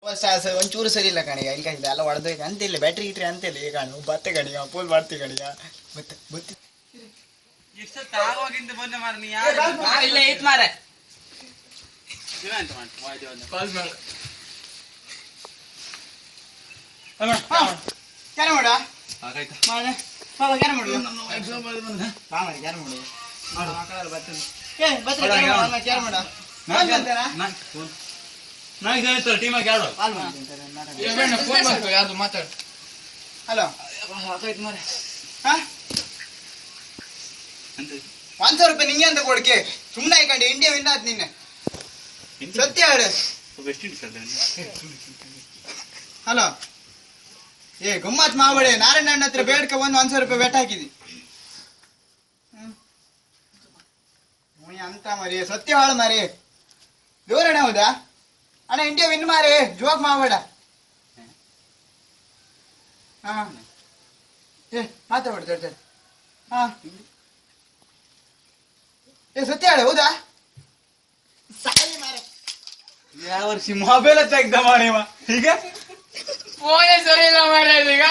ಒಂಚೂರು ಸರಿ ಇಲ್ಲ ಕಣಿಗ ಈಗ ಎಲ್ಲ ಹೊಡೆದೋಯ್ತು ಅಂತಿಲ್ಲ ಬ್ಯಾಟ್ರಿ ಗಿಟ್ರಿ ಅಂತಿಲ್ಲ ಈಗ ಕಾಣು ಬತ್ತೆ ಕಣಿಗ ಪೂಲ್ ಮಾಡ್ತೀವಿ ಕಣಿಗ ಬತ್ತೆ ಬತ್ತಿ ಕ್ಯಾರ ಮಾಡ ಕ್ಯಾರ ಮಾಡು ಕ್ಯಾರ ಮಾಡು ಹಲೋ 100 ರೂಪಾಯಿ ನಿಂಗೆ ಅಂತ ಕೊಡ್ಕೆ ಸುಮ್ಮನೆ ಆಯ್ಕಂಡು ಇಂಡಿಯಾ ವಿನ್ ಆದ್ ನಿನ್ನೆ ಸತ್ಯ ಹೇಳು ಹಲೋ ಏ ಗಮ್ಮತ್ ಮಾವಡೆ ನಾರಾಯಣ ಅಣ್ಣ ಹತ್ರ ಬೇಡ್ಕ ಬಂದು 100 ರೂಪಾಯಿ ಬೆಟ್ ಹಾಕಿದಿ ಅಂತ ಮರಿ ಸತ್ಯ ಹೇಳು ಮರಿ ದೇವರಣ್ಣ ಹೌದಾ ಅಣ್ಣ ಇಂಡಿಯಾ ವಿನ್ ಮಾರಿ ಜೋಕ್ ಮಾಡಬೇಡ ಹಾ ಏ ಮಾತಾಡ್ಬೇಡ ಹಾ ಏ ಸತ್ಯ ಹೇಳು ಹೌದಾ ಸಾಯಿ ಮಾರೆ ಯಾವ ವರ್ಷ ಮೊಬೈಲ್ ತೆಗ್ದ ಮಾಡಿವ ಈಗ ಫೋನೇ ಸರಿ ಇಲ್ಲ ಮಾರ ಈಗ